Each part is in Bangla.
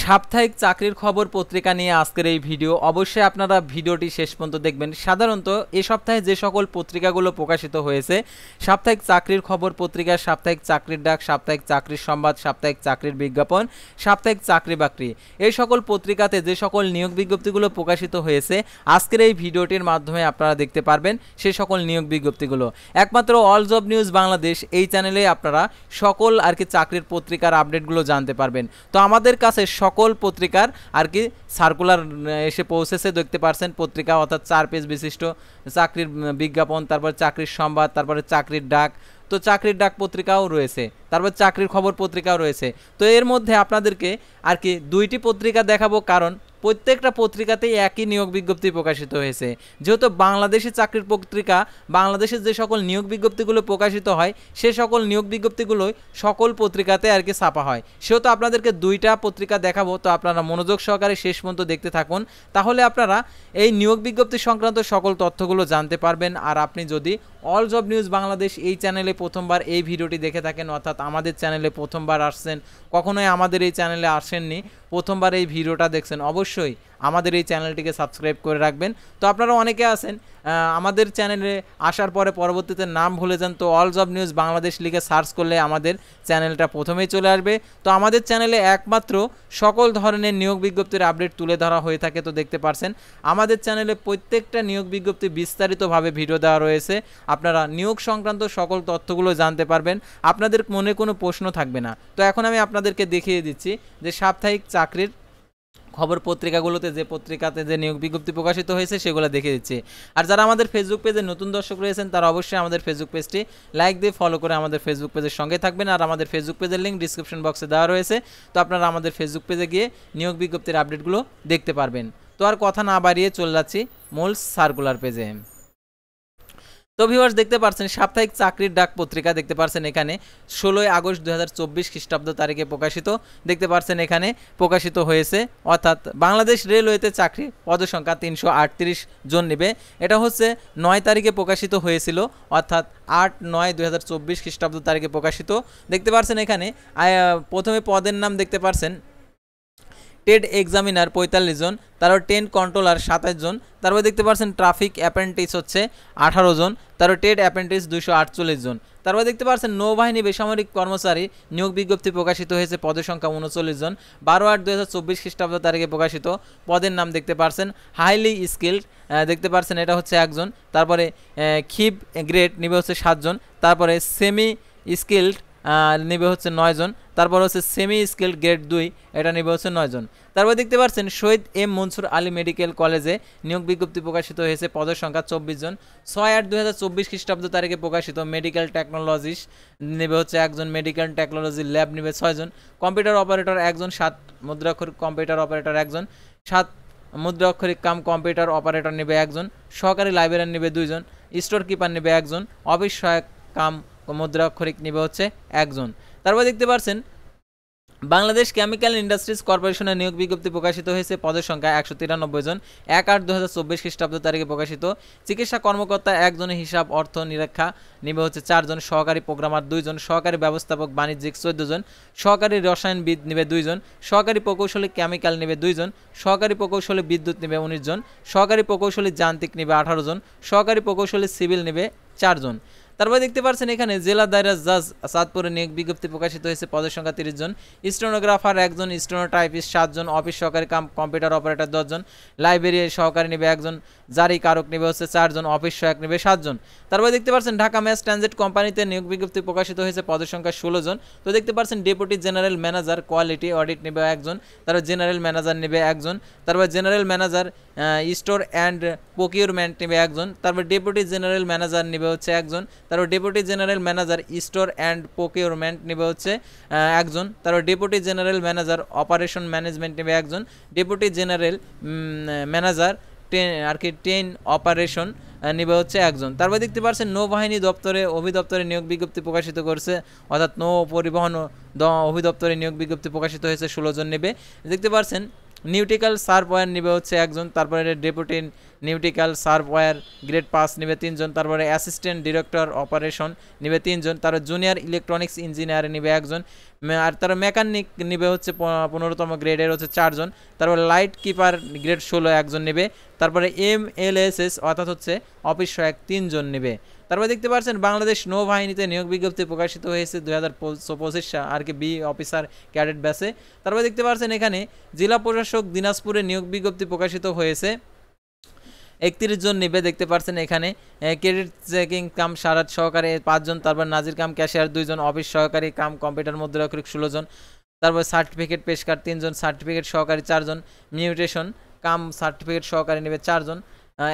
সাপ্তাহিক চাকরির খবর পত্রিকা নিয়ে আজকের এই ভিডিও। অবশ্যই আপনারা ভিডিওটি শেষ পর্যন্ত দেখবেন। সাধারণত এই সপ্তাহে যে সকল পত্রিকাগুলো প্রকাশিত হয়েছে, সাপ্তাহিক চাকরির খবর পত্রিকা, সাপ্তাহিক চাকরির ডাক, সাপ্তাহিক চাকরির সংবাদ, সাপ্তাহিক চাকরির বিজ্ঞাপন, সাপ্তাহিক চাকরি বাকরি, এই সকল পত্রিকাতে যে সকল নিয়োগ বিজ্ঞপ্তিগুলো প্রকাশিত হয়েছে আজকের এই ভিডিওটির মাধ্যমে আপনারা দেখতে পারবেন সেই সকল নিয়োগ বিজ্ঞপ্তিগুলো। একমাত্র অল জব নিউজ বাংলাদেশ এই চ্যানেলে আপনারা সকল চাকরির পত্রিকার আপডেটগুলো জানতে পারবেন। তো আমাদের কাছে সকল পত্রিকার সার্কুলার এসে পৌঁছেছে, দেখতে পারছেন পত্রিকা, অর্থাৎ 4 পেজ বিশিষ্ট চাকরির বিজ্ঞাপন, তারপর চাকরির সংবাদ, তারপরে চাকরির ডাক, তো চাকরির ডাক পত্রিকাও রয়েছে, তারপর চাকরির খবর পত্রিকাও রয়েছে। তো এর মধ্যে আপনাদেরকে দুইটি পত্রিকা দেখাবো, কারণ প্রত্যেকটা পত্রিকাতেই একই নিয়োগ বিজ্ঞপ্তি প্রকাশিত হয়েছে। যেহেতু বাংলাদেশি চাকরির পত্রিকা, বাংলাদেশের যে সকল নিয়োগ বিজ্ঞপ্তিগুলো প্রকাশিত হয় সে সকল নিয়োগ বিজ্ঞপ্তিগুলোই সকল পত্রিকাতে ছাপা হয়, সেহেতু আপনাদেরকে দুইটা পত্রিকা দেখাবো। তো আপনারা মনোযোগ সহকারে শেষ পর্যন্ত দেখতে থাকুন, তাহলে আপনারা এই নিয়োগ বিজ্ঞপ্তি সংক্রান্ত সকল তথ্যগুলো জানতে পারবেন। আর আপনি যদি অল জব নিউজ বাংলাদেশ এই চ্যানেলে প্রথমবার এই ভিডিওটি দেখে থাকেন, অর্থাৎ আমাদের চ্যানেলে প্রথমবার আসছেন, কখনোই আমাদের এই চ্যানেলে আসেননি, প্রথমবার এই ভিডিওটা দেখছেন, অবশ্যই আমাদের এই চ্যানেলটিকে সাবস্ক্রাইব করে রাখবেন। তো আপনারা অনেকে আছেন আমাদের চ্যানেলে আসার পরে পরবর্তীতে নাম ভুলে যান, তো অল জব নিউজ বাংলাদেশ লিখে সার্চ করলে আমাদের চ্যানেলটা প্রথমেই চলে আসবে। তো আমাদের চ্যানেলে একমাত্র সকল ধরনের নিয়োগ বিজ্ঞপ্তির আপডেট তুলে ধরা হয়ে থাকে। তো দেখতে পারছেন আমাদের চ্যানেলে প্রত্যেকটা নিয়োগ বিজ্ঞপ্তি বিস্তারিতভাবে ভিডিও দেওয়া রয়েছে, আপনারা নিয়োগ সংক্রান্ত সকল তথ্যগুলো জানতে পারবেন, আপনাদের মনে কোনো প্রশ্ন থাকবে না। তো এখন আমি আপনাদেরকে দেখিয়ে দিচ্ছি যে সাপ্তাহিক চাকরির খবর পত্রিকাগুলোতে যে পত্রিকাতে যে নিয়োগ বিজ্ঞপ্তি প্রকাশিত হয়েছে সেগুলো দেখে দিচ্ছি। আর যারা আমাদের ফেসবুক পেজে নতুন দর্শক রয়েছেন তারা অবশ্যই আমাদের ফেসবুক পেজটি লাইক দিয়ে ফলো করে আমাদের ফেসবুক পেজের সঙ্গে থাকবেন। আর আমাদের ফেসবুক পেজের লিঙ্ক ডিসক্রিপশন বক্সে দেওয়া রয়েছে, তো আপনারা আমাদের ফেসবুক পেজে গিয়ে নিয়োগ বিজ্ঞপ্তির আপডেটগুলো দেখতে পারবেন। তো আর কথা না বাড়িয়ে চলে যাচ্ছি মূল সার্কুলার পেজে। তো ভিউয়ার্স, দেখতে পাচ্ছেন সাপ্তাহিক চাকরির ডাক পত্রিকা, দেখতে পাচ্ছেন এখানে 16 আগস্ট 2024 খ্রিস্টাব্দ তারিখে প্রকাশিত, দেখতে পাচ্ছেন এখানে প্রকাশিত হয়েছে, অর্থাৎ বাংলাদেশ রেলওয়েতে চাকরি পদসংখ্যা 338 জন নেবে। এটা হচ্ছে 9 তারিখে প্রকাশিত হয়েছিল, অর্থাৎ 8/9/2024 খ্রিস্টাব্দ তারিখে প্রকাশিত। দেখতে পাচ্ছেন এখানে প্রথমে পদের নাম দেখতে পাচ্ছেন টেড এক্সামিনার 45 জন, তারপর টেন কন্ট্রোলার 27 জন, তারপর দেখতে পাচ্ছেন ট্রাফিক অ্যাপ্রেন্টিস হচ্ছে 18 জন, তারপর টেড অ্যাপ্রেন্টিস 248 জন, তারপর দেখতে পাচ্ছেন নৌবাহিনী বেসামরিক কর্মচারী নিয়োগ বিজ্ঞপ্তি প্রকাশিত হয়েছে, পদের সংখ্যা 39 জন, 12/8/2024 খ্রিস্টাব্দ তারিখে প্রকাশিত। পদের নাম দেখতে পাচ্ছেন হাইলি স্কিল্ড, দেখতে পাচ্ছেন এটা হচ্ছে 1 জন, তারপরে খিব গ্রেড নিবে হচ্ছে 7 জন, তারপরে সেমি স্কিল্ড নেবে হচ্ছে 9 জন, তারপর হচ্ছে সেমি স্কিল্ড গ্রেড 2 এটা নেবে হচ্ছে 9 জন। তারপর দেখতে পাচ্ছেন শহীদ এম মনসুর আলী মেডিকেল কলেজে নিয়োগ বিজ্ঞপ্তি প্রকাশিত হয়েছে, পদের সংখ্যা 24 জন, 6/8/2024 খ্রিস্টাব্দ তারিখে প্রকাশিত। মেডিকেল টেকনোলজিস্ট নেবে হচ্ছে 1 জন, মেডিকেল টেকনোলজি ল্যাব নেবে 6 জন, কম্পিউটার অপারেটর 1 জন, 7 মুদ্রাক্ষরিক কম্পিউটার অপারেটর 1 জন, 7 মুদ্রাক্ষরিক কাম কম্পিউটার অপারেটর নেবে 1 জন, সহকারী লাইব্রেরিয়ান নেবে 2 জন, স্টোর কিপার নেবে 1 জন, অফিস সহায়ক কাম মুদ্রাক্ষরিক নেবে হচ্ছে 1 জন। তারপর দেখতে পাচ্ছেন বাংলাদেশ কেমিক্যাল ইন্ডাস্ট্রিজ কর্পোরেশনের নিয়োগ বিজ্ঞপ্তি প্রকাশিত হয়েছে, পদের সংখ্যা 193 জন, 1/8/2024 খ্রিস্টাব্দ তারিখে প্রকাশিত। চিকিৎসা কর্মকর্তা 1 জন, হিসাব অর্থ নিরীক্ষা নেবে হচ্ছে 4 জন, সহকারী প্রোগ্রামার 2 জন, সহকারী ব্যবস্থাপক বাণিজ্যিক 14 জন, সহকারী রসায়নবিদ নেবে 2 জন, সহকারী প্রকৌশলী কেমিক্যাল নেবে 2 জন, সহকারী প্রকৌশলী বিদ্যুৎ নেবে 19 জন, সহকারী প্রকৌশলী যান্ত্রিক নেবে 18 জন, সহকারী প্রকৌশলী সিভিল নেবে 4 জন। তারপরে দেখতে পাচ্ছেন এখানে জেলা দায়রা জাজ চাঁদপুরে নিয়োগ বিজ্ঞপ্তি প্রকাশিত হয়েছে, পদের সংখ্যা 30 জন, স্টেনোগ্রাফার 1 জন, স্টেনোটাইপিস্ট 7 জন, অফিস সহকারী কাম কম্পিউটার অপারেটর 10 জন, লাইব্রেরি সহকারী নেবে 1 জন, জারি কারক নেবে হচ্ছে 4 জন, অফিস সহায়ক নেবে 7 জন। তারপরে দেখতে পাচ্ছেন ঢাকা ম্যাস ট্রানজিট কোম্পানিতে নিয়োগ বিজ্ঞপ্তি প্রকাশিত হয়েছে, পদের সংখ্যা 16 জন। তো দেখতে পাচ্ছেন deputy general manager quality audit নেবে 1 জন, তারপর জেনারেল ম্যানেজার নেবে 1 জন, তারপর general manager store and procurement নেবে 1 জন, তারপর ডেপুটি জেনারেল ম্যানেজার নেবে হচ্ছে 1 জন, তারপর deputy general manager store and procurement নেবে হচ্ছে 1 জন, তারপর deputy general manager operation management নেবে 1 জন, deputy general manager train operation নেবে হচ্ছে 1 জন। তারপর দেখতে পাচ্ছেন নৌবাহিনী দপ্তরে অভিদপ্তরে নিয়োগ বিজ্ঞপ্তি প্রকাশিত করছে, অর্থাৎ নৌ পরিবহন অভিদপ্তরে নিয়োগ বিজ্ঞপ্তি প্রকাশিত হয়েছে, 16 জন নেবে। দেখতে পাচ্ছেন নিউটিক্যাল সার পয়েন্ট নেবে হচ্ছে 1 জন, তারপরে ডেপুটি নিউটিক্যাল সার্ভওয়্যার গ্রেড 5 নেবে 3 জন, তারপরে অ্যাসিস্ট্যান্ট ডিরেক্টর অপারেশন নেবে 3 জন, তারপর জুনিয়র ইলেকট্রনিক্স ইঞ্জিনিয়ার নেবে 1 জন, আর তার মেকানিক নেবে হচ্ছে 15তম গ্রেডের হচ্ছে 4 জন, তারপরে লাইট কিপার গ্রেড 16 একজন নেবে, তারপরে MLSS অর্থাৎ হচ্ছে অফিস সহায়ক 3 জন নেবে। তারপর দেখতে পাচ্ছেন বাংলাদেশ নৌবাহিনীতে নিয়োগ বিজ্ঞপ্তি প্রকাশিত হয়েছে 2025 আর কি বি অফিসার ক্যাডেট ব্যাচে। তারপর দেখতে পাচ্ছেন এখানে জেলা প্রশাসক দিনাজপুরে নিয়োগ বিজ্ঞপ্তি প্রকাশিত হয়েছে 31 জন নেবে। দেখতে পাচ্ছেন এখানে ক্রেডিট চেকিং কাম সারাত সহকারী 5 জন, তারপর নাজির কাম ক্যাশিয়ার 2 জন, অফিস সহকারী কাম কম্পিউটার মুদ্রাক্ষরিক 16 জন, তারপর সার্টিফিকেট পেশকার 3 জন, সার্টিফিকেট সহকারী 4 জন, মিউটেশন কাম সার্টিফিকেট সহকারী নেবে 4 জন,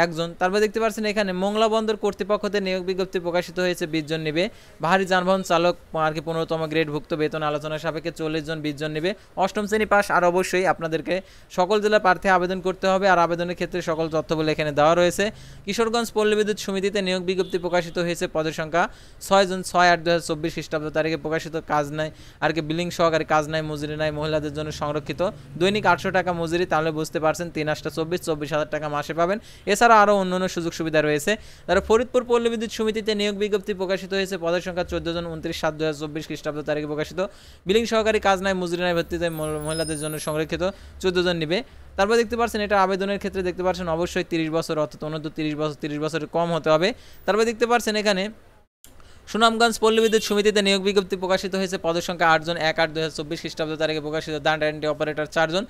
1 জন। তারপর দেখতে পাচ্ছেন এখানে মোংলা বন্দর কর্তৃপক্ষতে নিয়োগ বিজ্ঞপ্তি প্রকাশিত হয়েছে 20 জন নেবে। ভারী যানবাহন চালক আর কি 15তম গ্রেডভুক্ত, বেতন আলোচনা সাপেক্ষে 40 জন, 20 জন নেবে। 8ম শ্রেণী পাস। আর অবশ্যই আপনাদেরকে সকল জেলা প্রার্থী আবেদন করতে হবে, আর আবেদনের ক্ষেত্রে সকল তথ্যগুলো এখানে দেওয়া রয়েছে। কিশোরগঞ্জ পল্লী বিদ্যুৎ সমিতিতে নিয়োগ বিজ্ঞপ্তি প্রকাশিত হয়েছে, পদের সংখ্যা 6 জন, 6/8/2024 খ্রিস্টাব্দ তারিখে প্রকাশিত। কাজ নাই আর কি বিলিং সহকারী, কাজ নাই, মজুরি নাই, মহিলাদের জন্য সংরক্ষিত, দৈনিক 800 টাকা মজুরি, তাহলে বুঝতে পারছেন 3/8/24 24,000 টাকা মাসে পাবেন। এছাড়া আরও অন্যান্য সুযোগ সুবিধা রয়েছে। তারা ফরিদপুর পল্লী বিদ্যুৎ সমিতিতে নিয়োগ বিজ্ঞপ্তি প্রকাশিত হয়েছে, পদের সংখ্যা 14 জন, 29/7/2024 খ্রিস্টাব্দ তারিখে প্রকাশিত। বিলিং সহকারী, কাজ নাই, মজুরি নাই, ভিত্তিতে মহিলাদের জন্য সংরক্ষিত, 14 জন নেবে। তারপর দেখতে পাচ্ছেন এটা আবেদনের ক্ষেত্রে দেখতে পাচ্ছেন অবশ্যই 30 বছর অর্থাৎ অনূর্ধ্ব 30 বছরের কম হতে হবে। তারপর দেখতে পাচ্ছেন এখানে সুনামগঞ্জ পল্লী বিদ্যুৎ সমিতিতে নিয়োগ বিজ্ঞপ্তি প্রকাশিত হয়েছে, পদের সংখ্যা 8 জন, 1/8/2024 খ্রিস্টাব্দ তারিখে প্রকাশিত। ডাটা এন্ট্রি অপারেটর 4 জন,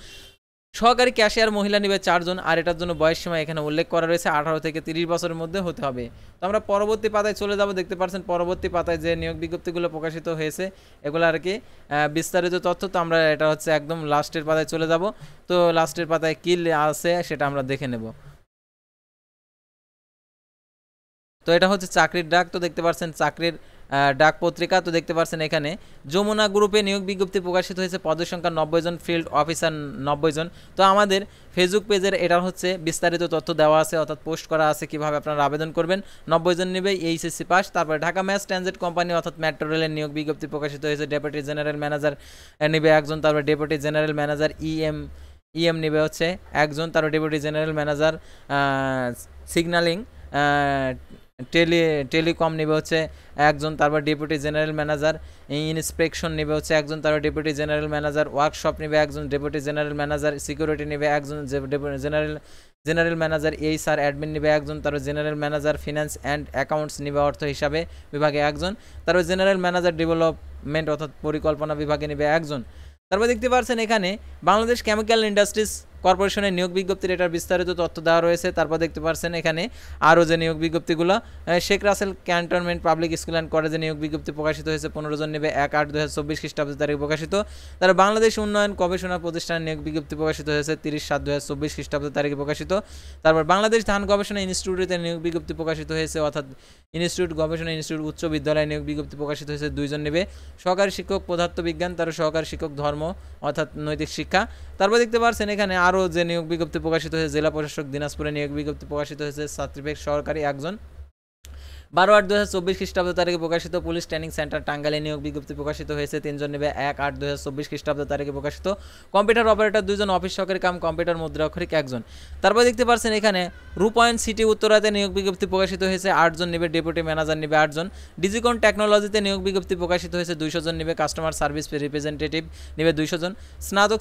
সহকারী ক্যাশিয়ার মহিলা নেবে 4 জন, আর এটার জন্য বয়স সীমা এখানে উল্লেখ করা রয়েছে 18 থেকে 30 বছরের মধ্যে হতে হবে। তো আমরা পরবর্তী পাতায় চলে যাব। দেখতে পাচ্ছেন পরবর্তী পাতায় যে নিয়োগ বিজ্ঞপ্তিগুলো প্রকাশিত হয়েছে এগুলো আর কি বিস্তারিত তথ্য। তো আমরা এটা হচ্ছে একদম লাস্টের পাতায় চলে যাব। তো লাস্টের পাতায় কী আছে সেটা আমরা দেখে নেব। তো এটা হচ্ছে চাকরির ডাক। তো দেখতে পাচ্ছেন চাকরির ডাক পত্রিকা। তো দেখতে পাচ্ছেন এখানে যমুনা গ্রুপে নিয়োগ বিজ্ঞপ্তি প্রকাশিত হয়েছে, পদের সংখ্যা 90 জন, ফিল্ড অফিসার 90 জন। তো আমাদের ফেসবুক পেজের এটা হচ্ছে বিস্তারিত তথ্য দেওয়া আছে, অর্থাৎ পোস্ট করা আছে কিভাবে আপনারা আবেদন করবেন। 90 জন নেবে, এইচএসসি পাস। তারপরে ঢাকা ম্যাস ট্রানজিট কোম্পানি অর্থাৎ মেট্রো রেলের নিয়োগ বিজ্ঞপ্তি প্রকাশিত হয়েছে, ডেপুটি জেনারেল ম্যানেজার নেবে 1 জন, তারপরে ডেপুটি জেনারেল ম্যানেজার ইএম নেবে হচ্ছে 1 জন, তারপর deputy general manager signalling telecom নেবে হচ্ছে 1 জন, তারপর ডেপুটি জেনারেল ম্যানেজার ইন্সপেকশন নেবে হচ্ছে 1 জন, তারপর ডেপুটি জেনারেল ম্যানেজার ওয়ার্কশপ নেবে 1 জন, ডেপুটি জেনারেল ম্যানেজার সিকিউরিটি নেবে 1 জন, জেনারেল ম্যানেজার এইচআর অ্যাডমিন নেবে 1 জন, তারপর general manager finance and accounts নেবে অর্থ হিসাবে বিভাগে 1 জন, তারপর জেনারেল ম্যানেজার ডেভেলপমেন্ট অর্থাৎ পরিকল্পনা বিভাগে নেবে 1 জন। তারপর দেখতে পাচ্ছেন এখানে বাংলাদেশ কেমিক্যাল ইন্ডাস্ট্রিজ কর্পোরেশনের নিয়োগ বিজ্ঞপ্তির এটার বিস্তারিত তথ্য দেওয়া রয়েছে। তারপর দেখতে পাচ্ছেন এখানে আরও যে নিয়োগ বিজ্ঞপ্তিগুলো Sheikh Russel cantonment public school and কলেজে নিয়োগ বিজ্ঞপ্তি প্রকাশিত হয়েছে, 15 জন নেবে, 1/8/2024 খ্রিস্টাব্দ তারিখে প্রকাশিত। তার বাংলাদেশ উন্নয়ন গবেষণা প্রতিষ্ঠানের নিয়োগ বিজ্ঞপ্তি প্রকাশিত হয়েছে 30/7/2024 খ্রিস্টাব্দ তারিখে প্রকাশিত। তারপর বাংলাদেশ ধান গবেষণা ইনস্টিটিউটে নিয়োগ বিজ্ঞপ্তি প্রকাশিত হয়েছে, অর্থাৎ ইনস্টিটিউট গবেষণা ইনস্টিটিউট উচ্চ বিদ্যালয়ে নিয়োগ বিজ্ঞপ্তি প্রকাশিত হয়েছে, 2 জন নেবে, সহকারী শিক্ষক পদার্থবিজ্ঞান, তার সহকারী শিক্ষক ধর্ম অর্থাৎ নৈতিক শিক্ষা। তারপর দেখতে পাচ্ছেন এখানে আরও যে নিয়োগ বিজ্ঞপ্তি প্রকাশিত হয়েছে, জেলা প্রশাসক দিনাজপুরে নিয়োগ বিজ্ঞপ্তি প্রকাশিত হয়েছে, সার্টিফিকেট সহকারী 1 জন, 12/8/2024 খ্রিস্টাব্দ তারিখে প্রকাশিত। পুলিশ ট্রেনিং সেন্টার টাঙ্গাইলে নিয়োগ বিজ্ঞপ্তি প্রকাশিত হয়েছে, 3 জন নেবে, 1/8/2024 খ্রিস্টাব্দ তারিখে প্রকাশিত। কম্পিউটার অপারেটর 2 জন, অফিস সহকারী কাম কম্পিউটার মুদ্রাক্ষরিক 1 জন। তারপর দেখতে পাচ্ছেন এখানে রূপায়ণ সিটি উত্তরাতে নিয়োগ বিজ্ঞপ্তি প্রকাশিত হয়েছে, 8 জন নেবে, ডেপুটি ম্যানেজার নেবে 8 জন। ডিজিকন টেকনোলজিতে নিয়োগ বিজ্ঞপ্তি প্রকাশিত হয়েছে, 200 জন নেবে, কাস্টমার সার্ভিস রিপ্রেজেন্টেটিভ নেবে 200 জন।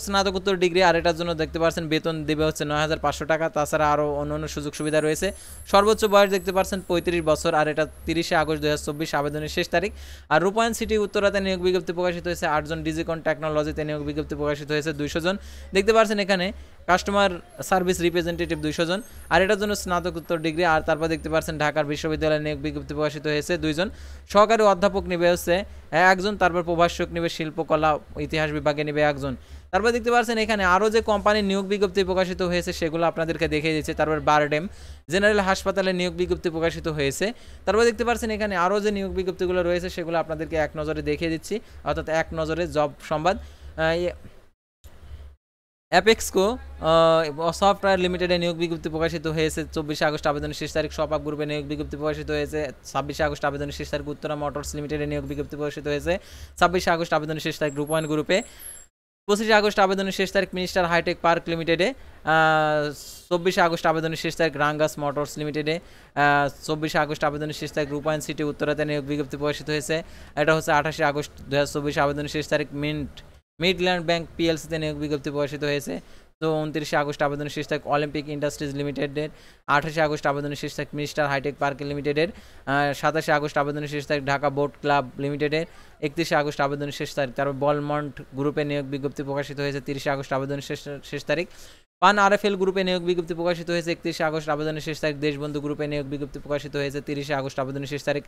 স্নাতকোত্তর ডিগ্রি, আর এটার জন্য দেখতে পাচ্ছেন বেতন দেবে হচ্ছে 9,500 টাকা। তাছাড়া আরও অন্যান্য সুযোগ সুবিধা রয়েছে। সর্বোচ্চ বয়স দেখতে পাচ্ছেন 35 বছর, আর এটা 30 আগস্ট 2024 আবেদনের শেষ তারিখ। আর রূপায়ণ সিটি উত্তরাতে নিয়োগ বিজ্ঞপ্তি প্রকাশিত হয়েছে, 8 জন। ডিজিকন টেকনোলজিতে নিয়োগ বিজ্ঞপ্তি প্রকাশিত হয়েছে, 200 জন। দেখতে পাচ্ছেন এখানে কাস্টমার সার্ভিস রিপ্রেজেন্টেটিভ 200 জন, আর এটার জন্য স্নাতকোত্তর ডিগ্রি। আর তারপর দেখতে পাচ্ছেন ঢাকার বিশ্ববিদ্যালয়ে নিয়োগ বিজ্ঞপ্তি প্রকাশিত হয়েছে, 2 জন। সহকারী অধ্যাপক নেবে হচ্ছে 1 জন, তারপর প্রভাষক নেবে শিল্পকলা ইতিহাস বিভাগে নেবে 1 জন। তারপর দেখতে পাচ্ছেন এখানে আরও যে কোম্পানির নিয়োগ বিজ্ঞপ্তি প্রকাশিত হয়েছে সেগুলো আপনাদেরকে দেখিয়ে দিচ্ছে। তারপর বারডেম জেনারেল হাসপাতালে নিয়োগ বিজ্ঞপ্তি প্রকাশিত হয়েছে। তারপর দেখতে পাচ্ছেন এখানে আরও যে নিয়োগ বিজ্ঞপ্তিগুলো রয়েছে সেগুলো আপনাদেরকে এক নজরে দেখিয়ে দিচ্ছি, অর্থাৎ এক নজরে জব সংবাদ। অ্যাপেক্সকো সফটওয়্যার লিমিটেডে নিয়োগ বিজ্ঞপ্তি প্রকাশিত হয়েছে, 24 আগস্ট আবেদনের শেষ তারিখ। সপাপ গ্রুপে নিয়োগ বিজ্ঞপ্তি প্রকাশিত হয়েছে, 26 আগস্ট আবেদনের শেষ তারিখ। উত্তরা মোটরস লিমিটেডে নিয়োগ বিজ্ঞপ্তি প্রকাশিত হয়েছে, 26 আগস্ট আবেদনের শেষ তারিখ। রূপায়ণ গ্রুপে 25 আগস্ট আবেদনের শেষ তারিখ মিনিস্টার হাইটেক পার্ক লিমিটেডে। 24 আগস্ট আবেদনের শেষ তারিখ রাঙ্গাস মোটরস লিমিটেডে। 24 আগস্ট আবেদনের শেষ তারিখ রূপায়ণ সিটি উত্তরাতে নিয়োগ বিজ্ঞপ্তি প্রকাশিত হয়েছে। এটা হচ্ছে 28 আগস্ট 2024 আবেদনের শেষ তারিখ মিডল্যান্ড ব্যাংক পিএলসিতে নিয়োগ বিজ্ঞপ্তি প্রকাশিত হয়েছে। তো 29 আগস্ট আবেদনের শেষ তারিখ অলিম্পিক ইন্ডাস্ট্রিজ লিমিটেডের। 28 আগস্ট আবেদনের শেষ তারিখ মিনিস্টার হাইটেক পার্ক লিমিটেডের। 27 আগস্ট আবেদনের শেষ তারিখ ঢাকা বোট ক্লাব লিমিটেডের। 31 আগস্ট আবেদনের শেষ তারিখ। তারপর বলমন্ট গ্রুপে নিয়োগ বিজ্ঞপ্তি প্রকাশিত হয়েছে 30 আগস্ট আবেদনের শেষ তারিখ। পান আরএফএল গ্রুপে নিয়োগ বিজ্ঞপ্তি প্রকাশিত হয়েছে 31 আগস্ট আবেদনের শেষ তারিখ। দেশবন্ধু গ্রুপে নিয়োগ বিজ্ঞপ্তি প্রকাশিত হয়েছে 30 আগস্ট আবেদনের শেষ তারিখ।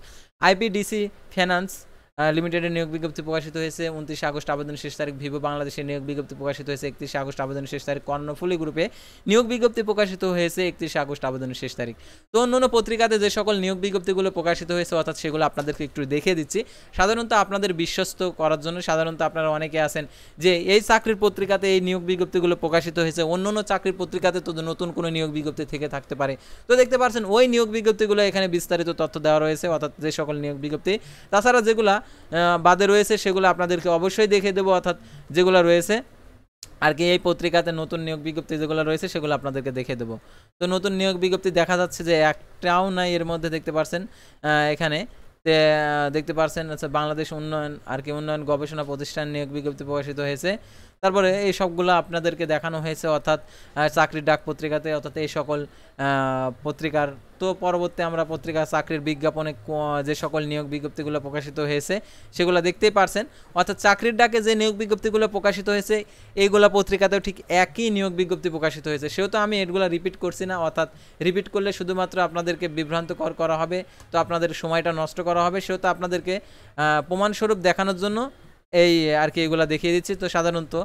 আইপিডিসি ফাইন্যান্স লিমিটেডের নিয়োগ বিজ্ঞপ্তি প্রকাশিত হয়েছে 29 আগস্ট আবেদনের শেষ তারিখ। ভিভো বাংলাদেশের নিয়োগ বিজ্ঞপ্তি প্রকাশিত হয়েছে 31 আগস্ট আবেদনের শেষ তারিখ। কর্ণফুলী গ্রুপে নিয়োগ বিজ্ঞপ্তি প্রকাশিত হয়েছে 31 আগস্ট আবেদনের শেষ তারিখ। তো অন্যান্য পত্রিকাতে যে সকল নিয়োগ বিজ্ঞপ্তিগুলো প্রকাশিত হয়েছে অর্থাৎ সেগুলো আপনাদেরকে একটু দেখিয়ে দিচ্ছি সাধারণত আপনাদের বিশ্বস্ত করার জন্য। সাধারণত আপনারা অনেকে আছেন যে এই চাকরির পত্রিকাতে এই নিয়োগ বিজ্ঞপ্তিগুলো প্রকাশিত হয়েছে, অন্যান্য চাকরির পত্রিকাতে তো নতুন কোনো নিয়োগ বিজ্ঞপ্তি থেকে থাকতে পারে। তো দেখতে পাচ্ছেন ওই নিয়োগ বিজ্ঞপ্তিগুলো এখানে বিস্তারিত তথ্য দেওয়া রয়েছে অর্থাৎ যে সকল নিয়োগ বিজ্ঞপ্তি। তাছাড়া যেগুলা বাদে রয়েছে সেগুলো আপনাদেরকে অবশ্যই দেখে দেবো অর্থাৎ যেগুলো রয়েছে আর কি এই পত্রিকাতে নতুন নিয়োগ বিজ্ঞপ্তি যেগুলো রয়েছে সেগুলো আপনাদেরকে দেখে দেবো। তো নতুন নিয়োগ বিজ্ঞপ্তি দেখা যাচ্ছে যে একটাও নাই এর মধ্যে দেখতে পাচ্ছেন এখানে দেখতে পাচ্ছেন আচ্ছা বাংলাদেশ উন্নয়ন গবেষণা প্রতিষ্ঠান নিয়োগ বিজ্ঞপ্তি প্রকাশিত হয়েছে। তারপরে এই সবগুলো আপনাদেরকে দেখানো হয়েছে অর্থাৎ চাকরির ডাক পত্রিকাতে অর্থাৎ এই সকল পত্রিকার। তো পরবর্তী আমরা পত্রিকা চাকরির বিজ্ঞাপনে যে সকল নিয়োগ বিজ্ঞপ্তিগুলো প্রকাশিত হয়েছে সেগুলো দেখতেই পারছেন অর্থাৎ চাকরির ডাকে যে নিয়োগ বিজ্ঞপ্তিগুলো প্রকাশিত হয়েছে এইগুলো পত্রিকাতেও ঠিক একই নিয়োগ বিজ্ঞপ্তি প্রকাশিত হয়েছে। সেহেতু আমি এগুলো রিপিট করছি না অর্থাৎ রিপিট করলে শুধুমাত্র আপনাদেরকে বিভ্রান্তকর করা হবে, তো আপনাদের সময়টা নষ্ট করা হবে। সেহেতু আপনাদেরকে প্রমাণস্বরূপ দেখানোর জন্য এই আর কি এগুলো দেখিয়ে দিচ্ছি। তো সাধারণত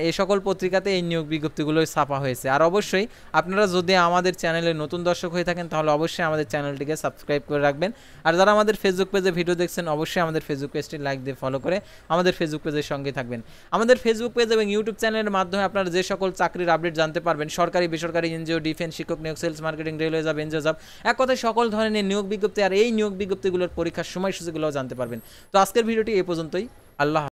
এই সকল পত্রিকাতে এই নিয়োগ বিজ্ঞপ্তিগুলোই ছাপা হয়েছে। আর অবশ্যই আপনারা যদি আমাদের চ্যানেলে নতুন দর্শক হয়ে থাকেন তাহলে অবশ্যই আমাদের চ্যানেলটিকে সাবস্ক্রাইব করে রাখবেন। আর যারা আমাদের ফেসবুক পেজে ভিডিও দেখছেন অবশ্যই আমাদের ফেসবুক পেজটি লাইক দিয়ে ফলো করে আমাদের ফেসবুক পেজের সঙ্গে থাকবেন। আমাদের ফেসবুক পেজ এবং ইউটিউব চ্যানেলের মাধ্যমে আপনারা যে সকল চাকরির আপডেট জানতে পারবেন, সরকারি বেসরকারি এনজিও, ডিফেন্স, শিক্ষক নিয়োগ, sales marketing, railway job, NGO job, এক কথায় সকল ধরনের নিয়োগ বিজ্ঞপ্তি আর এই নিয়োগ বিজ্ঞপ্তিগুলোর পরীক্ষার সময়সূচিগুলোও জানতে পারবেন। তো আজকের ভিডিওটি এই পর্যন্তই। আল্লাহ।